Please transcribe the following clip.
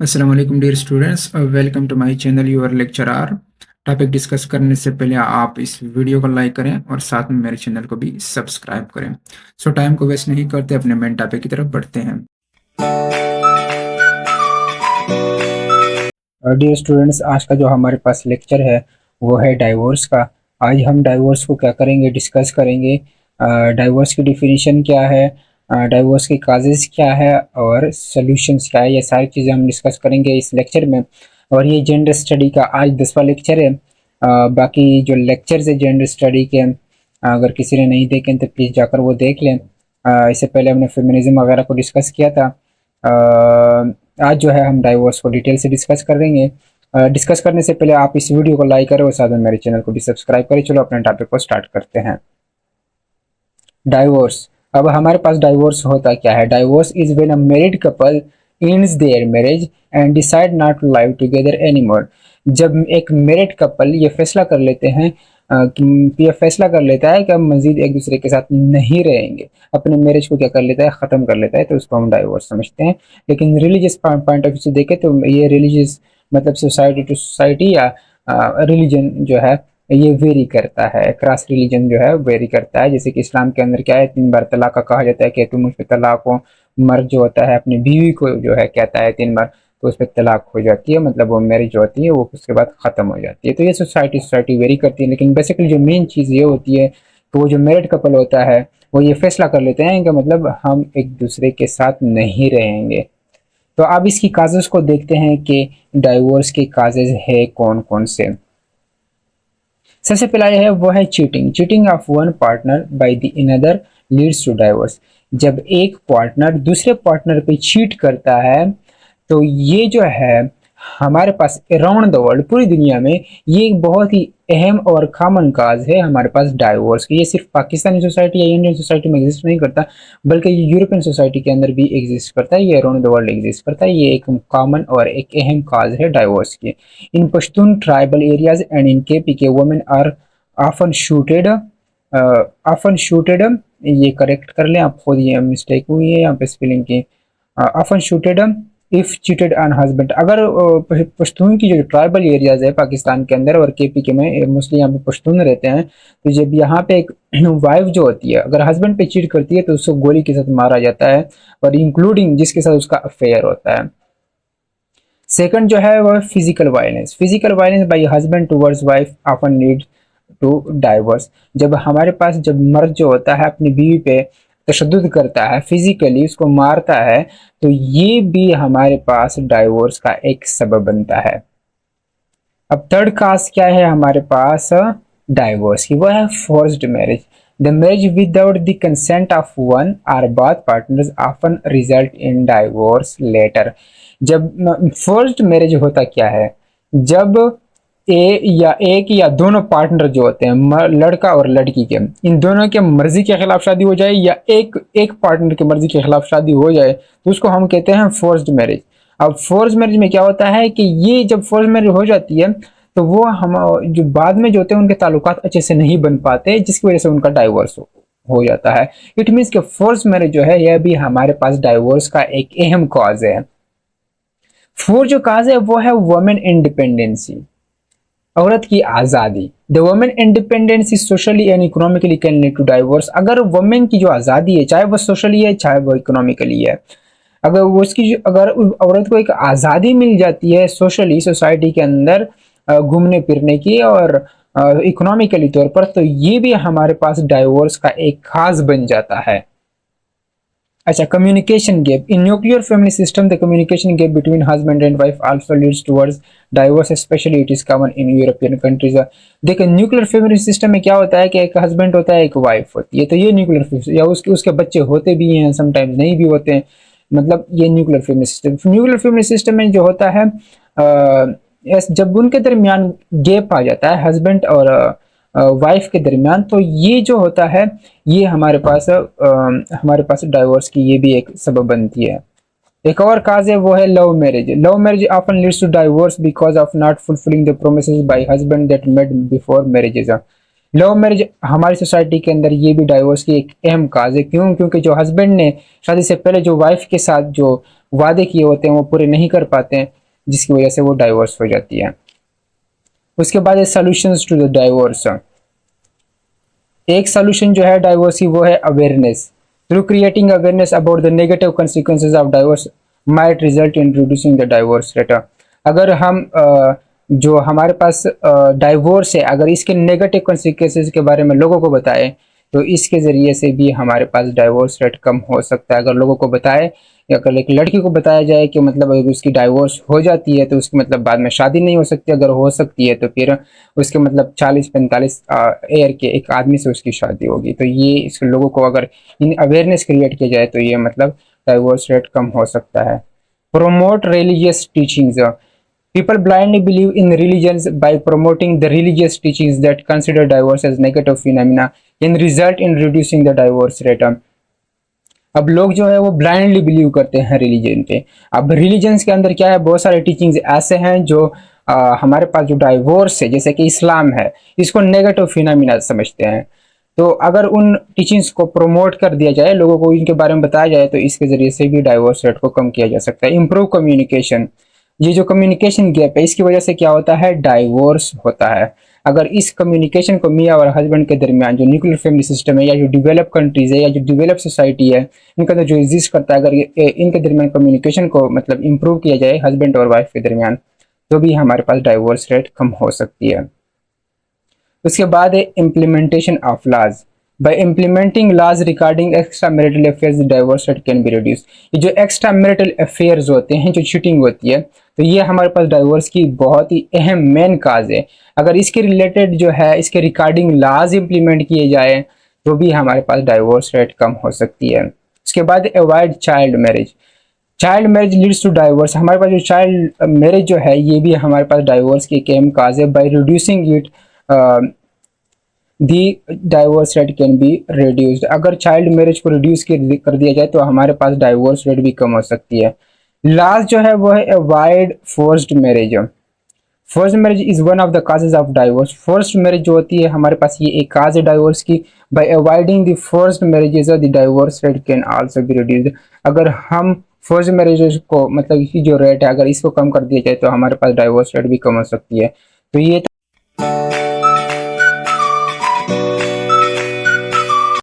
अस्सलाम वालेकुम dear students, welcome to my channel your lecture are. Topic discuss करने से पहले आप इस वीडियो को लाइक करें और साथ में मेरे चैनल को भी सब्सक्राइब करें। सो टाइम को वेस्ट नहीं करते, अपने मेन टॉपिक की तरफ बढ़ते हैं। डियर स्टूडेंट्स, आज का जो हमारे पास लेक्चर है वो है डाइवोर्स का। आज हम डाइवोर्स को क्या करेंगे, डिस्कस करेंगे। डाइवोर्स की डिफिनीशन क्या है, डाइवोर्स के काजेस क्या है और सॉल्यूशंस क्या है, ये सारी चीज़ें हम डिस्कस करेंगे इस लेक्चर में। और ये जेंडर स्टडी का आज 10वां लेक्चर है। बाकी जो लेक्चर्स है जेंडर स्टडी के, अगर किसी ने नहीं देखे तो प्लीज़ जाकर वो देख लें। इससे पहले हमने फेमिनिज्म वगैरह को डिस्कस किया था। आज जो है हम डाइवोर्स को डिटेल से डिस्कस करेंगे। डिस्कस करने से पहले आप इस वीडियो को लाइक करें और साथ में मेरे चैनल को भी सब्सक्राइब करें। चलो अपने टॉपिक को स्टार्ट करते हैं। डाइवोर्स। अब हमारे पास डाइवोर्स होता क्या है? Divorce is when a married couple ends their marriage and decide not to live together anymore। जब एक मैरिड कपल ये फैसला कर लेते हैं ये फैसला कर लेता है कि हम मजीद एक दूसरे के साथ नहीं रहेंगे, अपने मैरिज को क्या कर लेता है, ख़त्म कर लेता है, तो उसको हम डाइवोर्स समझते हैं। लेकिन रिलीजियस पॉइंट ऑफ व्यू से देखें तो ये रिलीजियस मतलब सोसाइटी टू सोसाइटी या रिलीजन जो है ये वेरी करता है। क्रॉस रिलीजन जो है वेरी करता है। जैसे कि इस्लाम के अंदर क्या है, 3 बार तलाक का कहा जाता है कि तुम उस पर तलाक हो। मर्द जो होता है अपनी बीवी को जो है कहता है 3 बार, तो उस पर तलाक हो जाती है, मतलब वो मैरिज जो होती है वो उसके बाद ख़त्म हो जाती है। तो ये सोसाइटी वेरी करती है। लेकिन बेसिकली जो मेन चीज़ ये होती है कि वो जो मैरिड कपल होता है वो ये फैसला कर लेते हैं कि मतलब हम एक दूसरे के साथ नहीं रहेंगे। तो अब इसकी काजेज़ को देखते हैं कि डाइवोर्स के काजेज़ है कौन कौन से। सबसे पहला है वो है cheating. Cheating of one partner by the another leads to divorce. जब एक पार्टनर दूसरे पार्टनर पे चीट करता है तो ये जो है हमारे पास अराउंड द वर्ल्ड, पूरी दुनिया में ये एक बहुत ही अहम और कॉमन काज है हमारे पास डाइवोर्स की। ये सिर्फ पाकिस्तानी सोसाइटी या इंडियन सोसाइटी में एग्जिस्ट नहीं करता, बल्कि ये यूरोपियन सोसाइटी के अंदर भी एग्जिस्ट करता है, ये अराउंड द वर्ल्ड एग्जिस्ट करता है। ये एक कॉमन और एक अहम काज है डाइवोर्स की। In Pashtun tribal areas and in KP women are often shooted often shooted. ये करेक्ट कर लें आप खुद, ये मिस्टेक हुई है यहाँ पे स्पेलिंग की। Often shooted if cheated on husband. अगर पश्तून की जो ट्राइबल एरियाज है पाकिस्तान के अंदर और केपी के में मोस्टली यहाँ पे पश्तून रहते हैं, तो जब यहाँ पे एक वाइफ जो होती है अगर हस्बैंड पे चीट करती है तो उसको गोली के साथ मारा जाता है, और इंक्लूडिंग जिसके साथ उसका अफेयर होता है। सेकंड जो है वो physical violence. Physical violence by husband towards wife often lead to divorce. जब हमारे पास जब मर्द जो होता है अपनी बीवी पे तशद्दुद करता है, फिजिकली उसको मारता है, तो ये भी हमारे पास डाइवोर्स का एक सबब बनता है। अब थर्ड काज क्या है हमारे पास डाइवोर्स की, वो है forced marriage. The marriage without the consent of one or both partners often result in divorce later. जब फोर्स्ड मैरिज होता क्या है, जब एक या दोनों पार्टनर जो होते हैं लड़का और लड़की के, इन दोनों के मर्जी के खिलाफ शादी हो जाए या एक पार्टनर की मर्जी के खिलाफ शादी हो जाए, तो उसको हम कहते हैं फोर्स्ड मैरिज। अब फोर्स मैरिज में क्या होता है कि ये जब फोर्स मैरिज हो जाती है तो वो हम जो बाद में जो होते हैं उनके ताल्लुकात अच्छे से नहीं बन पाते, जिसकी वजह से उनका डाइवोर्स हो जाता है। इट मीन्स कि फोर्स मैरिज जो है यह भी हमारे पास डाइवोर्स का एक अहम कॉज है। फोर्थ जो काज है वो है वुमेन इंडिपेंडेंसी, औरत की आज़ादी। The women independence is socially and economically can lead to divorce. अगर वुमेन की जो आज़ादी है, चाहे वो सोशली है चाहे वो इकोनॉमिकली है, अगर वो उसकी अगर औरत को एक आज़ादी मिल जाती है सोशली सोसाइटी के अंदर घूमने फिरने की और इकोनॉमिकली तौर पर, तो ये भी हमारे पास डाइवोर्स का एक खास बन जाता है। अच्छा, communication gap. In nuclear family system the communication gap between husband and wife also leads towards divorce, specially it is common in European countries. देखिए न्यूक्लियर फैमिली सिस्टम में क्या होता है कि एक हस्बैंड होता है एक वाइफ होती है, तो ये न्यूक्लियर या उसके बच्चे होते भी हैं, समटाइम्स नहीं भी होते हैं, मतलब ये nuclear family system. Nuclear family system में जो होता है जब उनके दरमियान गैप आ जाता है हस्बैंड और वाइफ के दरमियान, तो ये जो होता है ये हमारे पास डाइवोर्स की ये भी एक सबब बनती है। एक और काज है वो है love marriage. Love marriage often leads to divorce because of not fulfilling the promises by husband that made before marriages. Love marriage हमारी सोसाइटी के अंदर ये भी डाइवोर्स की एक अहम काज है। क्यों? क्योंकि जो हस्बैंड ने शादी से पहले जो वाइफ के साथ जो वादे किए होते हैं वो पूरे नहीं कर पाते हैं, जिसकी वजह से वो डाइवोर्स हो जाती है। उसके बाद है सॉल्यूशंस टू द डाइवोर्स। एक सॉल्यूशन जो है डाइवोर्स की वो है awareness. Through creating awareness about the negative consequences of divorce might result in reducing the divorce rate. अगर हम जो हमारे पास डाइवोर्स है, अगर इसके नेगेटिव consequences के बारे में लोगों को बताए तो इसके ज़रिए से भी हमारे पास डाइवोर्स रेट कम हो सकता है। अगर लोगों को बताए या अगर एक लड़की को बताया जाए कि मतलब अगर उसकी डाइवोर्स हो जाती है तो उसकी मतलब बाद में शादी नहीं हो सकती, अगर हो सकती है तो फिर उसके मतलब 40-45 ईयर के एक आदमी से उसकी शादी होगी। तो ये इस लोगों को अगर इन अवेयरनेस क्रिएट किया जाए तो ये मतलब डाइवोर्स रेट कम हो सकता है। Promote religious teachings. People blindly believe in religions. By promoting the religious teachings that consider divorce as negative phenomena can result in reducing the divorce rate. अब लोग जो है वो ब्लाइंडली बिलीव करते हैं रिलीजन पे। अब रिलीजन्स के अंदर क्या है, बहुत सारे टीचिंग्स ऐसे हैं जो हमारे पास जो डाइवोर्स है जैसे कि इस्लाम है, इसको नेगेटिव फिनोमिना समझते हैं। तो अगर उन टीचिंग्स को प्रमोट कर दिया जाए, लोगों को इनके बारे में बताया जाए तो इसके ज़रिए से भी डाइवोर्स रेट को कम किया जा सकता है। Improve communication. ये जो कम्युनिकेशन गैप है इसकी वजह से क्या होता है, डाइवोर्स होता है। अगर इस कम्युनिकेशन को मियाँ और हस्बैंड के दरमियान जो न्यूक्लियर फैमिली सिस्टम है या जो डेवलप कंट्रीज है या जो डेवलप सोसाइटी है इनका तो जो एग्जिस्ट करता है, अगर इनके दरमियान कम्युनिकेशन को मतलब इम्प्रूव किया जाए हस्बैंड और वाइफ के दरमियान तो भी हमारे पास डाइवोर्स रेट कम हो सकती है। उसके बाद है implementation of laws. By implementing laws regarding extra marital affairs divorce rate can be reduce. ये जो एक्स्ट्रा मैरिटल अफेयर्स होते हैं, जो चीटिंग होती है, तो ये हमारे पास डाइवोर्स की बहुत ही अहम मेन काज है। अगर इसके रिलेटेड जो है इसके रिगार्डिंग लॉज इम्प्लीमेंट किए जाए तो भी हमारे पास डाइवोर्स रेट कम हो सकती है। उसके बाद avoid child marriage. Child marriage leads to divorce. हमारे पास जो चाइल्ड मैरिज जो है ये भी हमारे पास डाइवोर्स की एक अहम काज है। By reducing it the divorce rate can be reduced. अगर चाइल्ड मैरिज को रिड्यूस कर दिया जाए तो हमारे पास डाइवोर्स रेट भी कम हो सकती है। लास्ट जो है वो है avoid forced marriage. Forced marriage is one of the causes of divorce. Forced marriage जो होती है हमारे पास ये एक काज है डाइवोर्स की। Bye avoiding the forced marriages the divorce rate can also be reduced. अगर हम फोर्स्ड मैरिजेस को मतलब इसकी जो रेट है अगर इसको कम कर दिया जाए तो हमारे पास डाइवोर्स रेट भी कम हो सकती है। तो ये